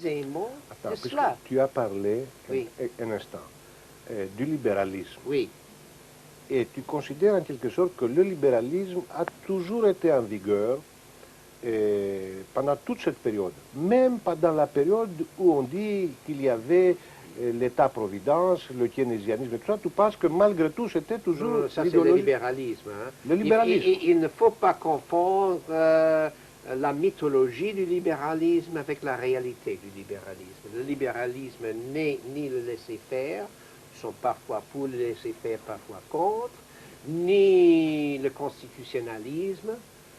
précisément Attends, de puisque cela. tu as parlé Oui. un instant du libéralisme. Oui, Et tu considères en quelque sorte que le libéralisme a toujours été en vigueur pendant toute cette période, même pendant la période où on dit qu'il y avait l'État-providence, le keynésianisme et tout ça, tu penses que malgré tout c'était toujours ça c'est le l'idéologie. libéralisme. Hein. Le libéralisme. Il ne faut pas confondre la mythologie du libéralisme avec la réalité du libéralisme. Le libéralisme n'est ni le laisser-faire, sont parfois pour le laisser-faire, parfois contre, ni le constitutionnalisme.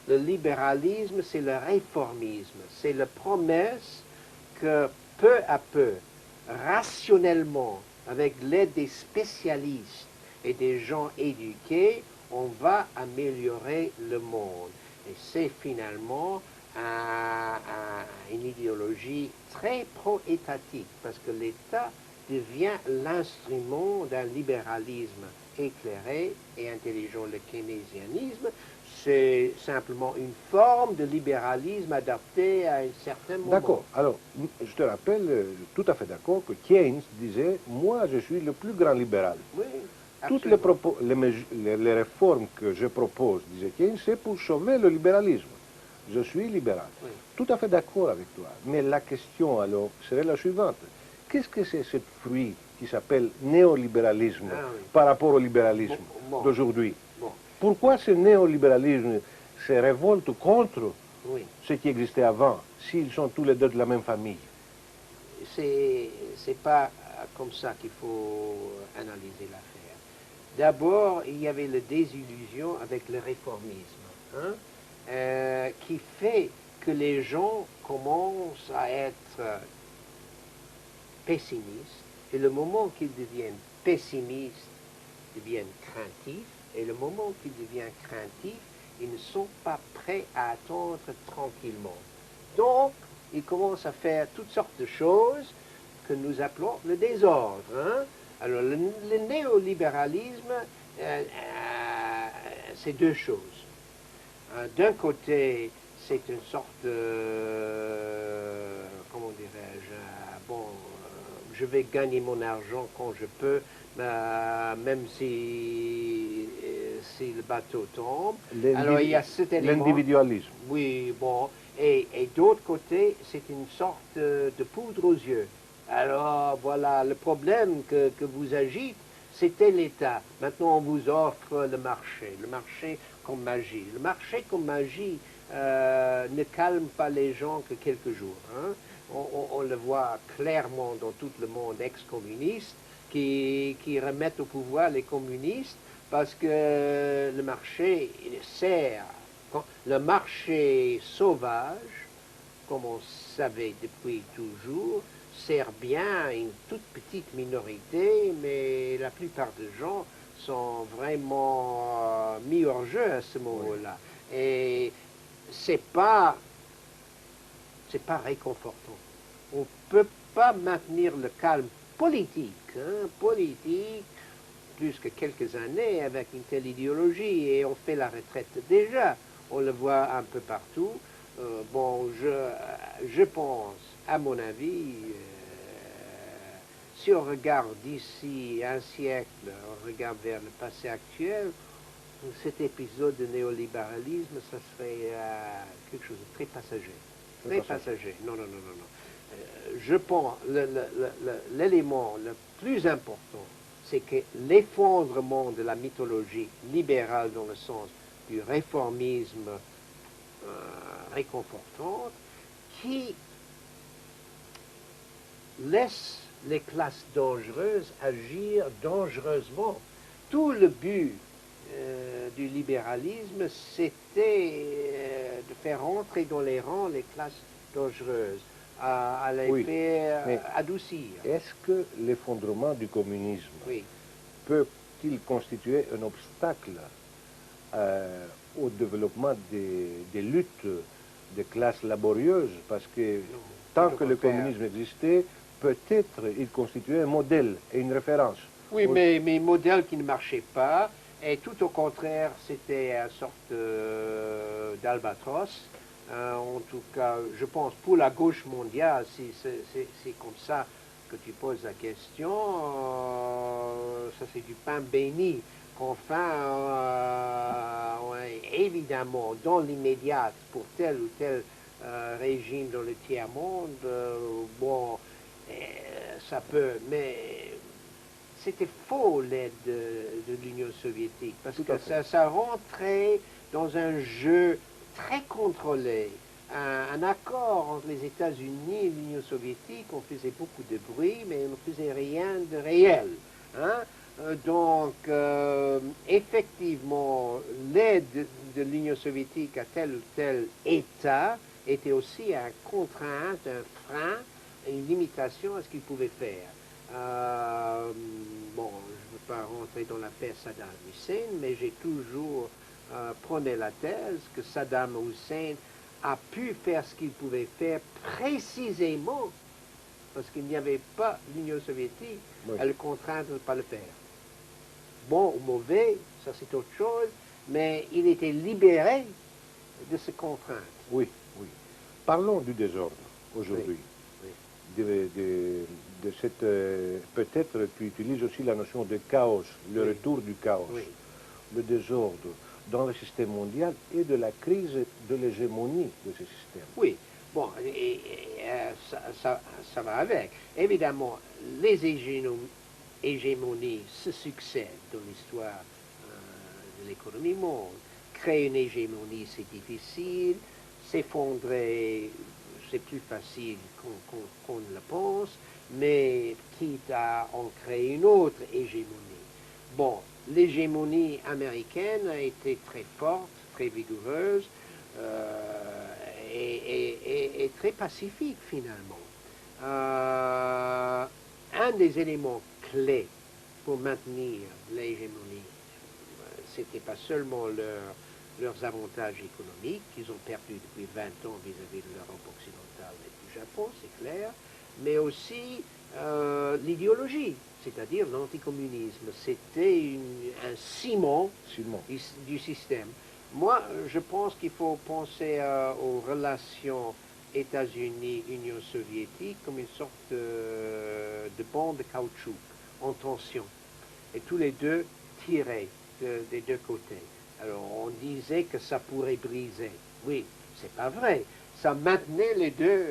Le libéralisme, c'est le réformisme, c'est la promesse que peu à peu, rationnellement, avec l'aide des spécialistes et des gens éduqués, on va améliorer le monde. Et c'est finalement une idéologie très pro-étatique, parce que l'État devient l'instrument d'un libéralisme éclairé et intelligent. Le keynésianisme, c'est simplement une forme de libéralisme adaptée à un certain moment. D'accord. Alors, je te rappelle, tout à fait d'accord, que Keynes disait, moi je suis le plus grand libéral. Oui, Toutes absolument. les réformes que je propose, disait Keynes, c'est pour sauver le libéralisme. Je suis libéral. Oui. Tout à fait d'accord avec toi. Mais la question alors serait la suivante. Qu'est-ce que c'est ce fruit qui s'appelle néolibéralisme Oui. par rapport au libéralisme d'aujourd'hui? Bon. Pourquoi ce néolibéralisme se révolte contre Oui. ce qui existait avant, s'ils sont tous les deux de la même famille? C'est pas comme ça qu'il faut analyser l'affaire. D'abord, il y avait la désillusion avec le réformisme, hein, qui fait que les gens commencent à être pessimistes, et le moment qu'ils deviennent pessimistes, ils deviennent craintifs, et le moment qu'ils deviennent craintifs, ils ne sont pas prêts à attendre tranquillement. Donc, ils commencent à faire toutes sortes de choses que nous appelons le désordre. Hein? Alors, le néolibéralisme, c'est deux choses. D'un côté, c'est une sorte de, comment dirais-je, je vais gagner mon argent quand je peux, même si le bateau tombe. Alors il y a cet élément. L'individualisme. Oui, bon. Et d'autre côté, c'est une sorte de poudre aux yeux. Alors voilà, le problème que vous agite, c'était l'État. Maintenant, on vous offre le marché comme magie. Le marché comme magie ne calme pas les gens que quelques jours. Hein. On le voit clairement dans tout le monde ex-communiste qui remettent au pouvoir les communistes parce que le marché sert. Le marché sauvage, comme on savait depuis toujours, sert bien à une toute petite minorité, mais la plupart des gens sont vraiment mis hors jeu à ce moment-là. Oui. Et c'est pas réconfortant. On ne peut pas maintenir le calme politique, plus que quelques années avec une telle idéologie, et on fait la retraite déjà. On le voit un peu partout. Je pense, à mon avis, si on regarde d'ici un siècle, on regarde vers le passé actuel, cet épisode de néolibéralisme, ça serait quelque chose de très passager. Très passager. Non. Je pense l'élément le plus important, c'est que l'effondrement de la mythologie libérale dans le sens du réformisme réconfortante, qui laisse les classes dangereuses agir dangereusement. Tout le but du libéralisme, c'était de faire entrer dans les rangs les classes dangereuses, à les faire adoucir. Est-ce que l'effondrement du communisme peut-il constituer un obstacle au développement des luttes des classes laborieuses? Parce que tant que le communisme existait, peut-être il constituait un modèle et une référence. Oui, mais modèle qui ne marchait pas, et tout au contraire, c'était une sorte d'albatros En tout cas, je pense pour la gauche mondiale, si c'est comme ça que tu poses la question, ça c'est du pain béni. Enfin, ouais, évidemment, dans l'immédiat, pour tel ou tel régime dans le tiers-monde, bon, ça peut, mais c'était faux l'aide de l'Union soviétique, parce que ça rentrait dans un jeu très contrôlé. Un accord entre les États-Unis et l'Union soviétique, on faisait beaucoup de bruit, mais on ne faisait rien de réel. Hein? Donc, effectivement, l'aide de l'Union soviétique à tel ou tel État était aussi un contrainte, un frein, une limitation à ce qu'il pouvait faire. Bon, je ne veux pas rentrer dans l'affaire Saddam Hussein, mais j'ai toujours prôné la thèse que Saddam Hussein a pu faire ce qu'il pouvait faire précisément parce qu'il n'y avait pas l'Union soviétique à le contraindre de ne pas le faire. Bon ou mauvais, ça c'est autre chose, mais il était libéré de ces contraintes. Oui, oui. Parlons du désordre aujourd'hui. Oui. De cette, peut-être tu utilises aussi la notion de chaos, le retour du chaos, le désordre dans le système mondial et de la crise de l'hégémonie de ce système. Oui, bon, ça va avec. Évidemment, les hégémonies se succèdent dans l'histoire de l'économie mondiale. Créer une hégémonie, c'est difficile. S'effondrer, c'est plus facile qu'on ne le pense, mais quitte à en créer une autre hégémonie. Bon, l'hégémonie américaine a été très forte, très vigoureuse et très pacifique finalement. Un des éléments clés pour maintenir l'hégémonie, c'était pas seulement leurs avantages économiques qu'ils ont perdus depuis 20 ans vis-à-vis de l'Europe occidentale et du Japon, c'est clair, mais aussi l'idéologie, c'est-à-dire l'anticommunisme. C'était un ciment du système. Moi, je pense qu'il faut penser aux relations États-Unis-Union soviétique comme une sorte de bande de caoutchouc en tension. Et tous les deux tiraient des deux côtés. Alors, on disait que ça pourrait briser. Oui, c'est pas vrai. Ça maintenait les deux.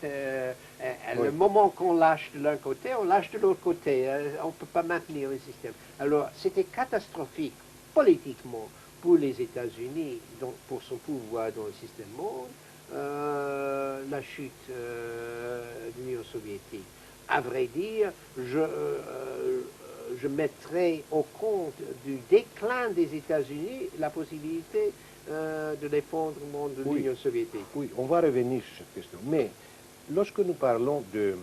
Le moment qu'on lâche de l'un côté, on lâche de l'autre côté. On ne peut pas maintenir le système. Alors, c'était catastrophique politiquement pour les États-Unis, pour son pouvoir dans le système monde, la chute de l'Union soviétique. À vrai dire, je mettrai au compte du déclin des États-Unis la possibilité de l'effondrement de l'Union soviétique. Oui, on va revenir sur cette question. Mais lorsque nous parlons de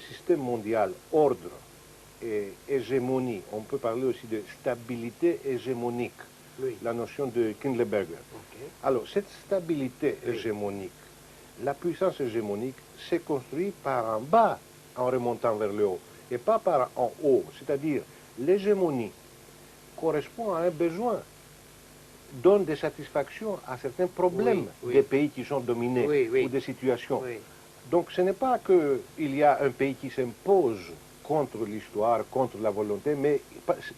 système mondial, ordre et hégémonie, on peut parler aussi de stabilité hégémonique, la notion de Kindleberger. Okay. Alors, cette stabilité hégémonique, la puissance hégémonique s'est construite par en bas en remontant vers le haut et pas par en haut. C'est-à-dire, l'hégémonie correspond à un besoin, donne des satisfactions à certains problèmes des pays qui sont dominés ou des situations. Donc ce n'est pas qu'il y a un pays qui s'impose contre l'histoire, contre la volonté, mais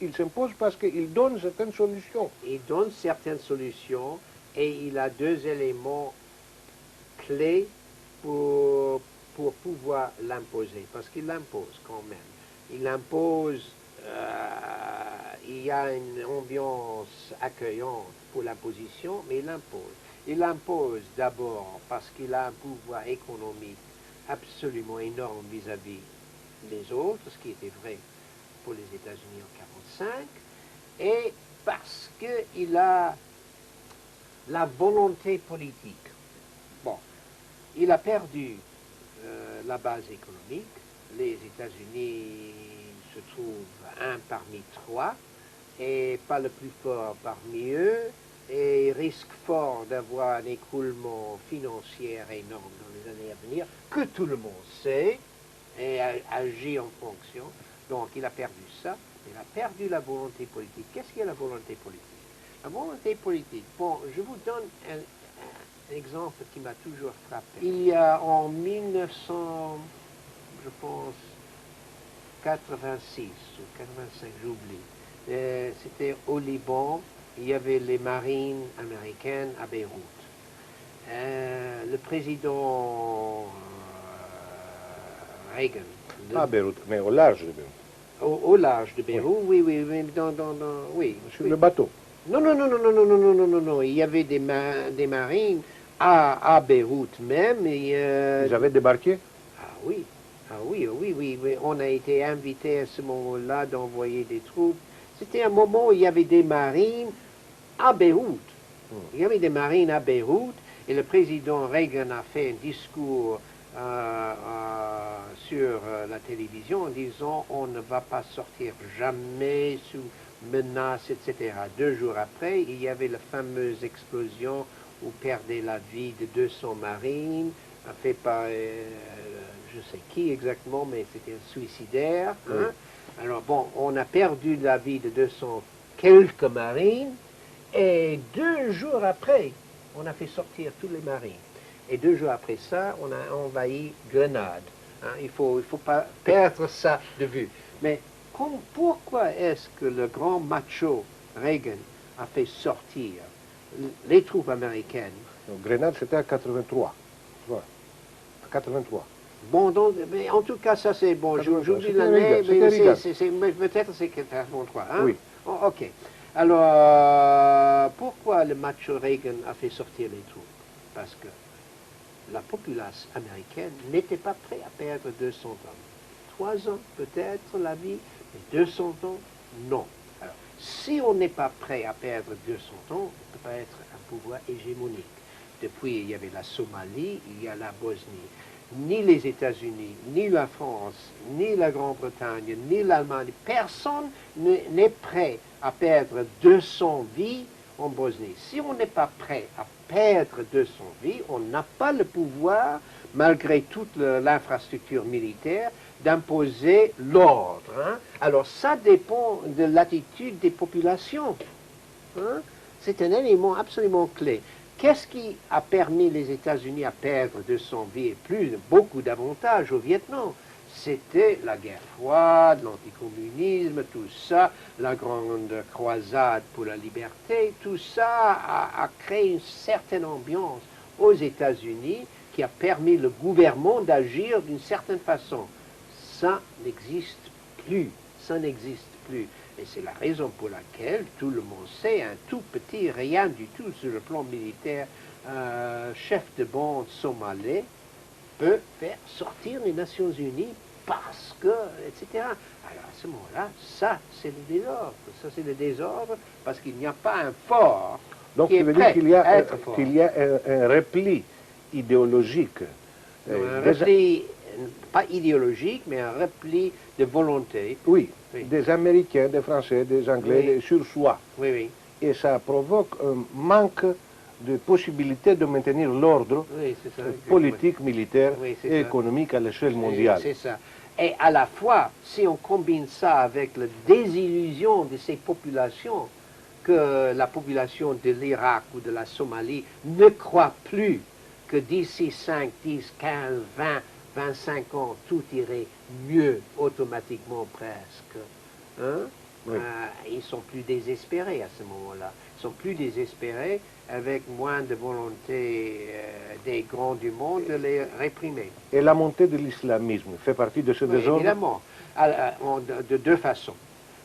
il s'impose parce qu'il donne certaines solutions. Il donne certaines solutions et il a deux éléments clés pour pouvoir l'imposer, parce qu'il l'impose quand même. Il impose, il y a une ambiance accueillante pour l'imposition, mais il l'impose. Il l'impose d'abord parce qu'il a un pouvoir économique absolument énorme vis-à-vis des autres, ce qui était vrai pour les États-Unis en 1945, et parce qu'il a la volonté politique. Bon, il a perdu la base économique. Les États-Unis se trouvent un parmi trois et pas le plus fort parmi eux et risquent fort d'avoir un écroulement financier énorme dans les années à venir que tout le monde sait et agit en fonction. Donc il a perdu ça, il a perdu la volonté politique. Qu'est-ce qu'est la volonté politique? La volonté politique, bon, je vous donne exemple qui m'a toujours frappé. Il y a en 1900, je pense, 86 ou 85, j'oublie. C'était au Liban, il y avait les marines américaines à Beyrouth. Le président Reagan. À Beyrouth, mais au large de Beyrouth. Au large de Beyrouth, oui, oui, oui, oui. Sur le bateau. Non, non, non, non, non, non, non, non, non, non, non. Il y avait des marines à Beyrouth même. Et, Ils avaient débarqué? Ah oui, ah oui, oui, oui, oui. On a été invité à ce moment-là d'envoyer des troupes. C'était un moment où il y avait des marines à Beyrouth. Il y avait des marines à Beyrouth et le président Reagan a fait un discours sur la télévision en disant on ne va pas sortir jamais sous menace, etc. 2 jours après, il y avait la fameuse explosion où perdait la vie de 200 marines, fait par je sais qui exactement, mais c'était un suicidaire. Hein? Alors bon, on a perdu la vie de 200 quelques marines, et 2 jours après, on a fait sortir tous les marines. Et 2 jours après ça, on a envahi Grenade. Hein? Il faut pas perdre ça de vue. Mais pourquoi est-ce que le grand macho Reagan a fait sortir les troupes américaines? Grenade, c'était à 83. À 83. Bon, donc, mais en tout cas, ça c'est bon. J'oublie l'année, mais peut-être c'est 83. Hein? Oui. Oh, ok. Alors, pourquoi le macho Reagan a fait sortir les troupes? Parce que la population américaine n'était pas prête à perdre 200 hommes. 3 ans, peut-être, la vie, mais 200 ans, non. Alors, si on n'est pas prêt à perdre 200 ans, on ne peut pas être un pouvoir hégémonique. Depuis, il y avait la Somalie, il y a la Bosnie. Ni les États-Unis, ni la France, ni la Grande-Bretagne, ni l'Allemagne, personne n'est prêt à perdre 200 vies en Bosnie. Si on n'est pas prêt à perdre 200 vies, on n'a pas le pouvoir, malgré toute l'infrastructure militaire, d'imposer l'ordre. Hein? Alors ça dépend de l'attitude des populations. Hein? C'est un élément absolument clé. Qu'est-ce qui a permis les États-Unis à perdre 200 vies et beaucoup davantage au Vietnam? C'était la guerre froide, l'anticommunisme, tout ça, la grande croisade pour la liberté, tout ça a créé une certaine ambiance aux États-Unis qui a permis le gouvernement d'agir d'une certaine façon. Ça n'existe plus, ça n'existe plus. Et c'est la raison pour laquelle tout le monde sait, un tout petit, rien du tout sur le plan militaire, chef de bande somalais peut faire sortir les Nations Unies parce que, etc. Alors à ce moment-là, ça c'est le désordre. Ça c'est le désordre parce qu'il n'y a pas un fort. Donc qui tu est veux prêt dire qu'il y a un repli idéologique. Un repli, pas idéologique, mais un repli de volonté. Oui, des Américains, des Français, des Anglais, sur soi. Oui, oui. Et ça provoque un manque de possibilité de maintenir l'ordre politique, militaire et économique à l'échelle mondiale. C'est ça. Et à la fois, si on combine ça avec la désillusion de ces populations, que la population de l'Irak ou de la Somalie ne croit plus que d'ici 5, 10, 15, 20, 25 ans, tout irait mieux automatiquement presque. Hein? Oui. Ils sont plus désespérés à ce moment-là. Ils sont plus désespérés avec moins de volonté des grands du monde de les réprimer. Et la montée de l'islamisme fait partie de ce désordre? Évidemment, de 2 façons.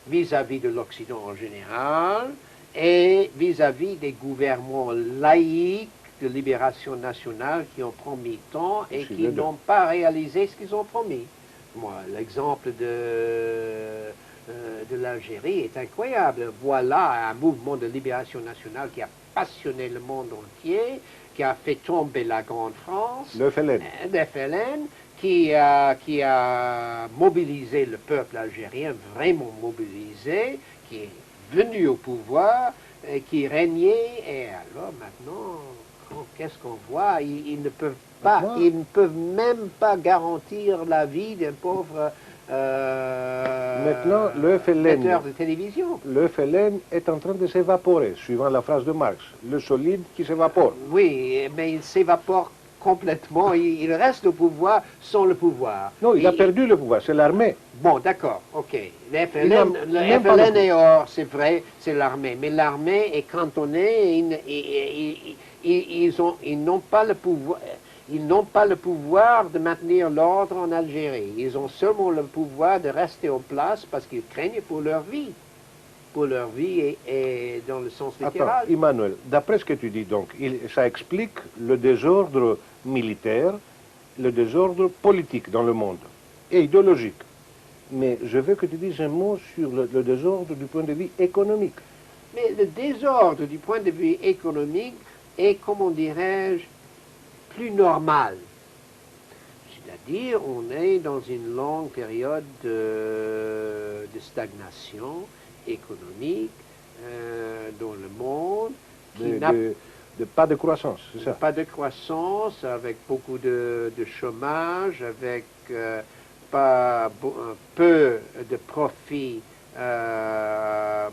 Vis-à-vis de l'Occident en général et vis-à-vis des gouvernements laïcs de libération nationale qui ont promis tant et qui n'ont pas réalisé ce qu'ils ont promis. Moi, l'exemple de l'Algérie est incroyable. Voilà un mouvement de libération nationale qui a passionné le monde entier, qui a fait tomber la Grande France, le FLN, qui a mobilisé le peuple algérien, vraiment mobilisé, qui est venu au pouvoir, qui régnait, et alors maintenant, qu'est-ce qu'on voit? Ils ne peuvent pas, ils ne peuvent même pas garantir la vie d'un pauvre Maintenant, le metteurs de télévision. Le FLN est en train de s'évaporer, suivant la phrase de Marx. Le solide qui s'évapore. Oui, mais il s'évapore complètement. Il reste au pouvoir sans le pouvoir. Non, il a perdu le pouvoir, c'est l'armée. Bon, d'accord, ok. Le FLN est hors, c'est vrai, c'est l'armée. Mais l'armée est cantonnée, ils n'ont pas le pouvoir. Ils n'ont pas le pouvoir de maintenir l'ordre en Algérie. Ils ont seulement le pouvoir de rester en place parce qu'ils craignent pour leur vie. Pour leur vie et dans le sens littéral. Attends, Emmanuel, d'après ce que tu dis, donc, ça explique le désordre militaire, le désordre politique dans le monde, et idéologique. Mais je veux que tu dises un mot sur le désordre du point de vue économique. Mais le désordre du point de vue économique est, comment dirais-je, plus normal. C'est-à-dire, on est dans une longue période de stagnation économique dans le monde. De pas de croissance, c'est ça? Pas de croissance, avec beaucoup de chômage, avec peu de profit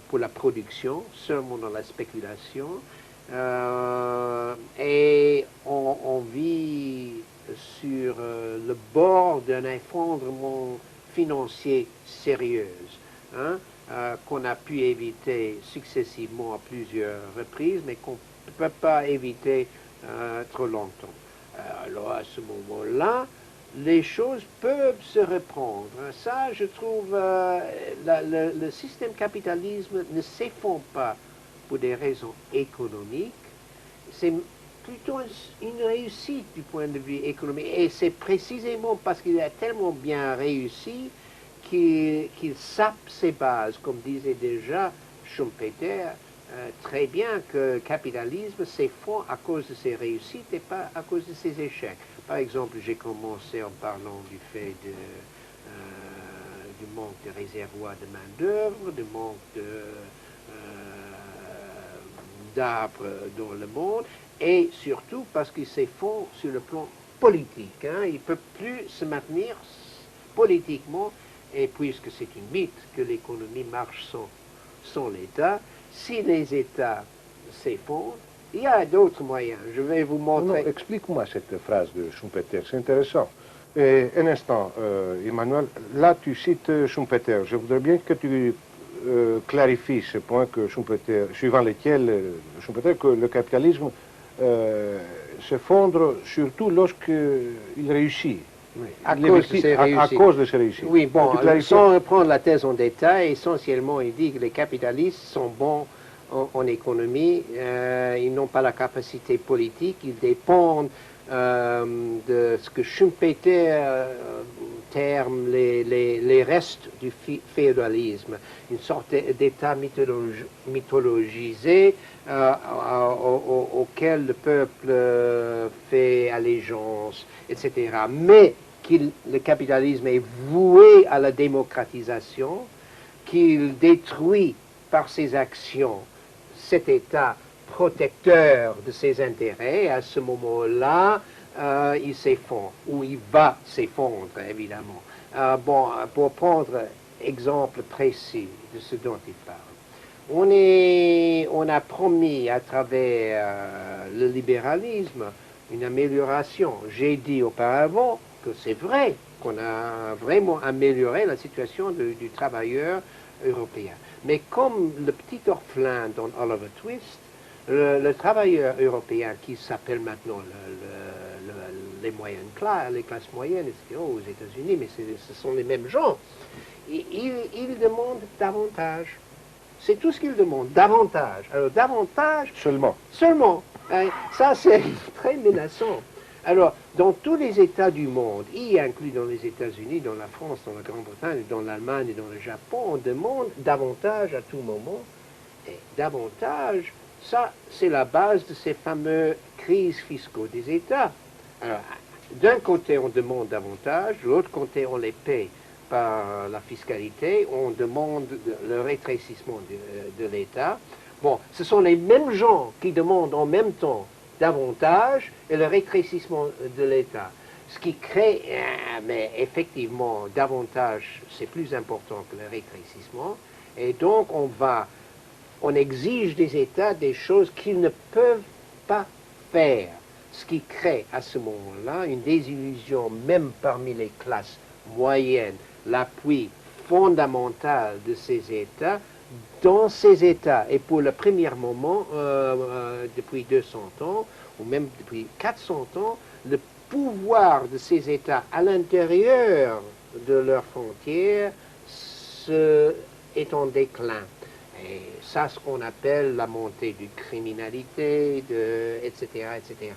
pour la production, seulement dans la spéculation. Et on vit sur le bord d'un effondrement financier sérieux, hein, qu'on a pu éviter successivement à plusieurs reprises, mais qu'on ne peut pas éviter trop longtemps. Alors à ce moment-là, les choses peuvent se reprendre. Ça, je trouve, le système capitalisme ne s'effondre pas pour des raisons économiques. C'est plutôt une réussite du point de vue économique. Et c'est précisément parce qu'il a tellement bien réussi qu'il sape ses bases, comme disait déjà Schumpeter, très bien que le capitalisme s'effondre à cause de ses réussites et pas à cause de ses échecs. Par exemple, j'ai commencé en parlant du fait du manque de réservoirs de main-d'œuvre, du manque d'arbres dans le monde, et surtout parce qu'il s'effondre sur le plan politique. Hein. Il ne peut plus se maintenir politiquement, et puisque c'est une mythe que l'économie marche sans l'État, si les États s'effondrent, il y a d'autres moyens. Je vais vous montrer. Explique-moi cette phrase de Schumpeter, c'est intéressant. Un instant, Emmanuel, là tu cites Schumpeter. Je voudrais bien que tu clarifies ce point que Schumpeter, suivant lequel Schumpeter, que le capitalisme s'effondre surtout lorsqu'il réussit. Oui, à cause de ses réussites. Oui, bon, sans reprendre la thèse en détail, essentiellement, il dit que les capitalistes sont bons en économie, ils n'ont pas la capacité politique, ils dépendent de ce que Schumpeter terme les restes du féodalisme, une sorte d'état mythologisé auquel le peuple fait allégeance, etc. Mais le capitalisme est voué à la démocratisation, qu'il détruit par ses actions cet état protecteur de ses intérêts. À ce moment-là, il s'effondre, ou il va s'effondrer, évidemment. Bon, pour prendre exemple précis de ce dont il parle, on a promis à travers le libéralisme une amélioration. J'ai dit auparavant que c'est vrai qu'on a vraiment amélioré la situation du travailleur européen. Mais comme le petit orphelin dans Oliver Twist, le travailleur européen qui s'appelle maintenant les moyennes classes, les classes moyennes, etc., aux États-Unis, mais ce sont les mêmes gens, ils demandent davantage. C'est tout ce qu'ils demandent, davantage. Alors davantage... Seulement. Seulement. Ça, c'est très menaçant. Alors, dans tous les États du monde, y inclus dans les États-Unis, dans la France, dans la Grande-Bretagne, dans l'Allemagne et dans le Japon, on demande davantage à tout moment. Et davantage, ça, c'est la base de ces fameuses crises fiscaux des États. Alors, d'un côté, on demande davantage, de l'autre côté, on les paye par la fiscalité, on demande le rétrécissement de l'État. Bon, ce sont les mêmes gens qui demandent en même temps davantage et le rétrécissement de l'État. Ce qui crée, mais effectivement, davantage, c'est plus important que le rétrécissement. Et donc, on exige des États des choses qu'ils ne peuvent pas faire. Ce qui crée à ce moment-là une désillusion, même parmi les classes moyennes, l'appui fondamental de ces États dans ces États. Et pour le premier moment, depuis 200 ans, ou même depuis 400 ans, le pouvoir de ces États à l'intérieur de leurs frontières est en déclin. Et ça, ce qu'on appelle la montée de criminalité, etc., etc.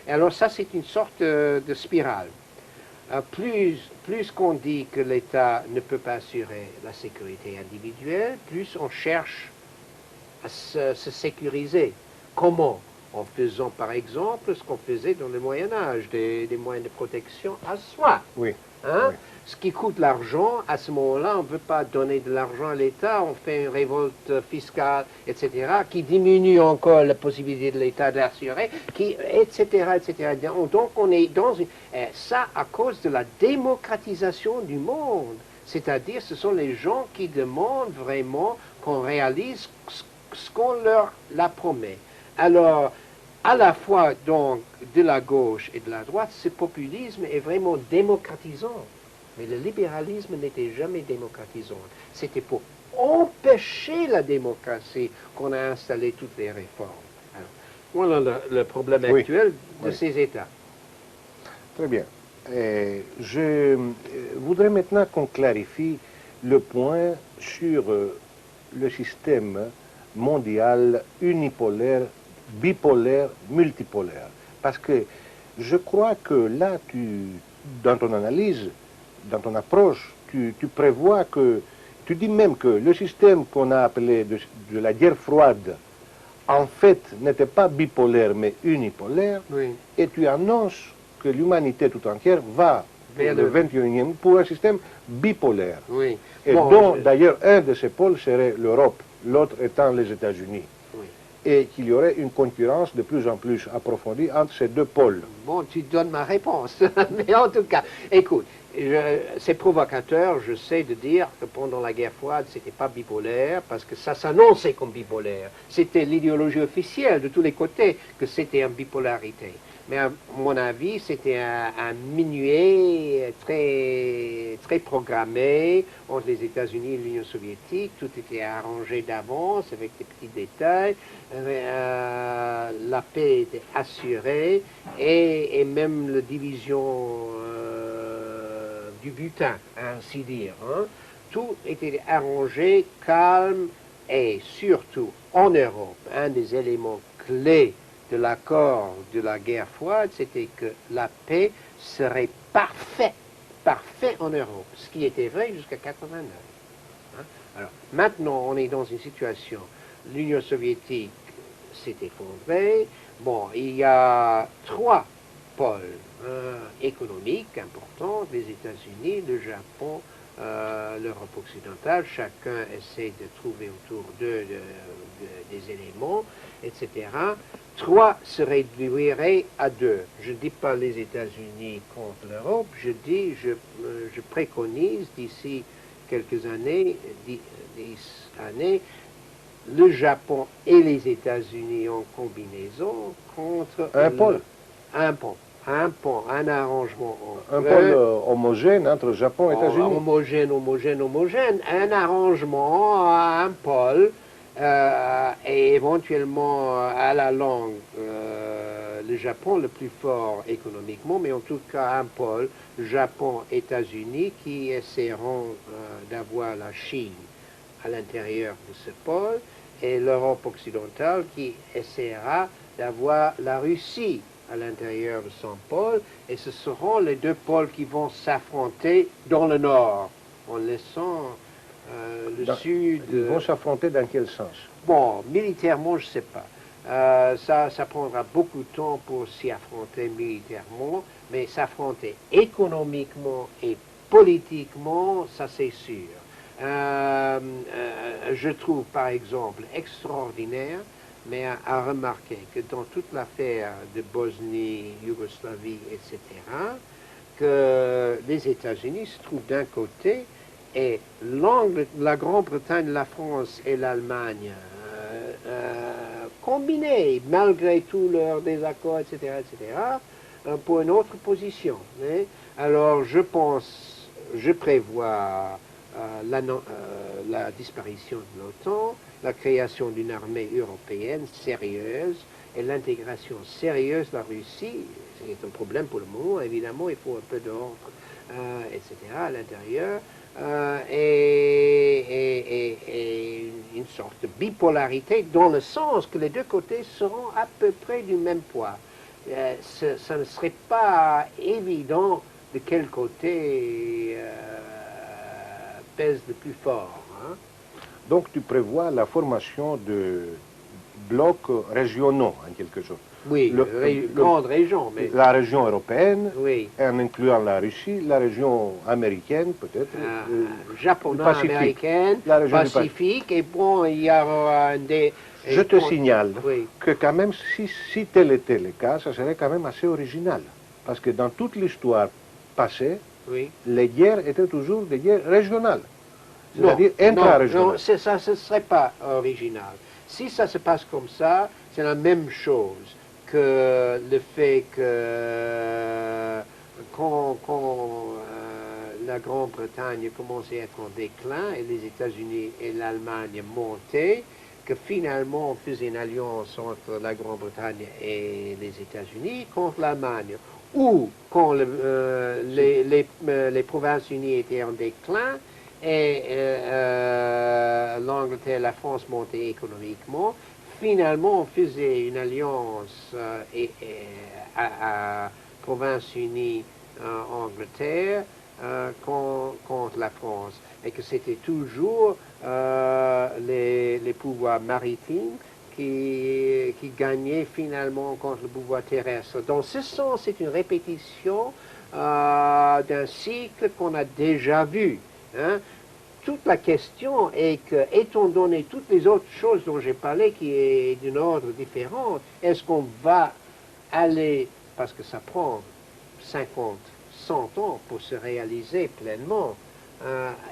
Et alors ça, c'est une sorte de spirale. Plus qu'on dit que l'État ne peut pas assurer la sécurité individuelle, plus on cherche à se sécuriser. Comment? En faisant, par exemple, ce qu'on faisait dans le Moyen-Âge, des moyens de protection à soi. Oui. Hein? Oui. Ce qui coûte l'argent, à ce moment-là, on ne veut pas donner de l'argent à l'État, on fait une révolte fiscale, etc., qui diminue encore la possibilité de l'État d'assurer, etc., etc. Donc on est dans ça à cause de la démocratisation du monde. C'est-à-dire, ce sont les gens qui demandent vraiment qu'on réalise ce qu'on leur promet. Alors, à la fois donc de la gauche et de la droite, ce populisme est vraiment démocratisant. Mais le libéralisme n'était jamais démocratisant. C'était pour empêcher la démocratie qu'on a installé toutes les réformes. Alors, voilà le problème actuel de ces États. Très bien. Je voudrais maintenant qu'on clarifie le point sur le système mondial unipolaire, bipolaire, multipolaire. Parce que je crois que là, dans ton analyse, dans ton approche, tu prévois que, tu dis même que le système qu'on a appelé de la guerre froide, en fait, n'était pas bipolaire, mais unipolaire, oui. Et tu annonces que l'humanité tout entière va vers le 21e pour un système bipolaire. Oui. Et dont, d'ailleurs, un de ces pôles serait l'Europe, l'autre étant les États-Unis. Oui. Et qu'il y aurait une concurrence de plus en plus approfondie entre ces deux pôles. Bon, tu donnes ma réponse. Mais en tout cas, écoute, c'est provocateur, je sais, de dire que pendant la guerre froide, c'était pas bipolaire, parce que ça s'annonçait comme bipolaire. C'était l'idéologie officielle de tous les côtés que c'était une bipolarité. Mais à mon avis, c'était un minuet très, très programmé entre les États-Unis et l'Union soviétique. Tout était arrangé d'avance avec des petits détails. La paix était assurée et même la division du butin, ainsi dire. Hein. Tout était arrangé, calme et surtout en Europe, un des éléments clés de l'accord de la guerre froide, c'était que la paix serait parfaite en Europe, ce qui était vrai jusqu'à 89. Hein? Alors, maintenant, on est dans une situation, l'Union soviétique s'est effondrée, bon, il y a 3 pôles économiques importants, les États-Unis, le Japon, l'Europe occidentale, chacun essaie de trouver autour d'eux des éléments, etc. 3 se réduiraient à 2. Je ne dis pas les États-Unis contre l'Europe, je préconise d'ici quelques années, 10 années, le Japon et les États-Unis en combinaison contre un pôle. Un arrangement entre un pôle homogène entre Japon et États-Unis. Homogène. Un arrangement à un pôle et éventuellement à la longue le Japon le plus fort économiquement, mais en tout cas un pôle Japon-États-Unis qui essaieront d'avoir la Chine à l'intérieur de ce pôle et l'Europe occidentale qui essaiera d'avoir la Russie à l'intérieur de son pôle, et ce seront les 2 pôles qui vont s'affronter dans le nord, en laissant le sud... Ils vont s'affronter dans quel sens? Bon, militairement, je ne sais pas. Ça prendra beaucoup de temps pour s'y affronter militairement, mais s'affronter économiquement et politiquement, ça c'est sûr. Je trouve par exemple extraordinaire, mais à remarquer que dans toute l'affaire de Bosnie, Yougoslavie, etc., que les États-Unis se trouvent d'un côté et la Grande-Bretagne, la France et l'Allemagne combinés, malgré tous leurs désaccords, etc., pour une autre position. Hein. Alors, je prévois la disparition de l'OTAN, la création d'une armée européenne sérieuse et l'intégration sérieuse de la Russie. C'est un problème pour le moment, évidemment, il faut un peu d'ordre, etc., à l'intérieur. Et une sorte de bipolarité dans le sens que les deux côtés seront à peu près du même poids. Ça ne serait pas évident de quel côté pèse le plus fort. Hein. Donc tu prévois la formation de blocs régionaux, en quelque sorte. Oui, grande région. Mais... La région européenne, oui. En incluant la Russie, la région américaine peut-être. Japono-américaine, Pacifique, et bon, il y aura des... Je te signale que quand même, si tel était le cas, ça serait quand même assez original. Parce que dans toute l'histoire passée, les guerres étaient toujours des guerres régionales. C'est-à-dire intra-régionales. Non, ça ne serait pas original. Si ça se passe comme ça, c'est la même chose que le fait que quand la Grande-Bretagne commençait à être en déclin et les États-Unis et l'Allemagne montaient, que finalement on faisait une alliance entre la Grande-Bretagne et les États-Unis contre l'Allemagne, ou quand les Provinces-Unies étaient en déclin et l'Angleterre et la France montaient économiquement, finalement on faisait une alliance à Provinces-Unies, Angleterre, contre la France, et que c'était toujours les pouvoirs maritimes qui gagnaient finalement contre le pouvoir terrestre. Dans ce sens, c'est une répétition d'un cycle qu'on a déjà vu. Hein. Toute la question est que, étant donné toutes les autres choses dont j'ai parlé, qui est d'un ordre différent, est-ce qu'on va aller, parce que ça prend 50, 100 ans pour se réaliser pleinement,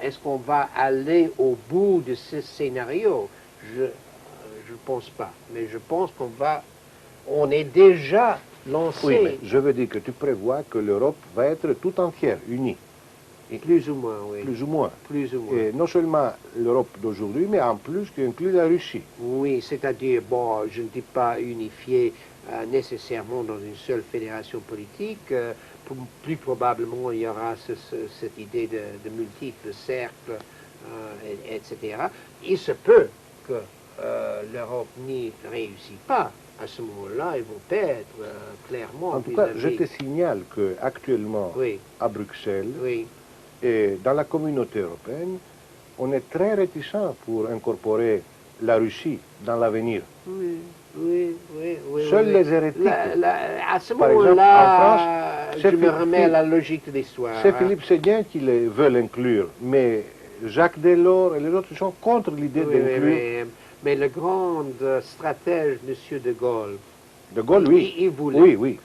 est-ce qu'on va aller au bout de ce scénario? Je ne pense pas, mais je pense on est déjà lancé. Oui, mais je veux dire que tu prévois que l'Europe va être tout entière, unie. Plus ou moins, oui. Plus ou moins. Plus ou moins. Et non seulement l'Europe d'aujourd'hui, mais en plus qui inclut la Russie. Oui, c'est-à-dire, bon, je ne dis pas unifiée nécessairement dans une seule fédération politique. Plus probablement, il y aura cette idée de multiples cercles, etc. Il se peut que l'Europe n'y réussit pas. À ce moment-là, ils vont perdre clairement. En tout cas, je te signale qu'actuellement, à Bruxelles, et dans la communauté européenne, on est très réticent pour incorporer la Russie dans l'avenir. Oui. Seuls les hérétiques. À ce moment-là, je me remets à la logique de l'histoire. C'est Philippe Séguin qui les veut inclure, mais Jacques Delors et les autres sont contre l'idée d'inclure. Mais le grand stratège, M. de Gaulle, oui. Il voulait. Oui.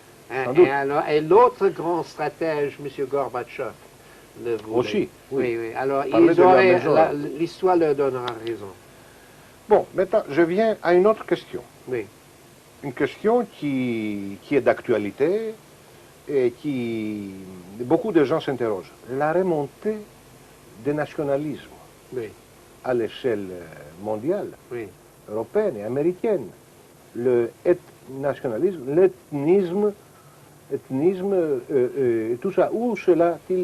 Et l'autre grand stratège, M. Gorbatchev, le voulait. Aussi, oui. Alors, l'histoire leur donnera raison. Bon, maintenant, je viens à une autre question. Oui. Une question qui est d'actualité et qui... Beaucoup de gens s'interrogent. La remontée des nationalismes à l'échelle mondiale, européenne et américaine. Le nationalisme, l'ethnisme, tout ça, où cela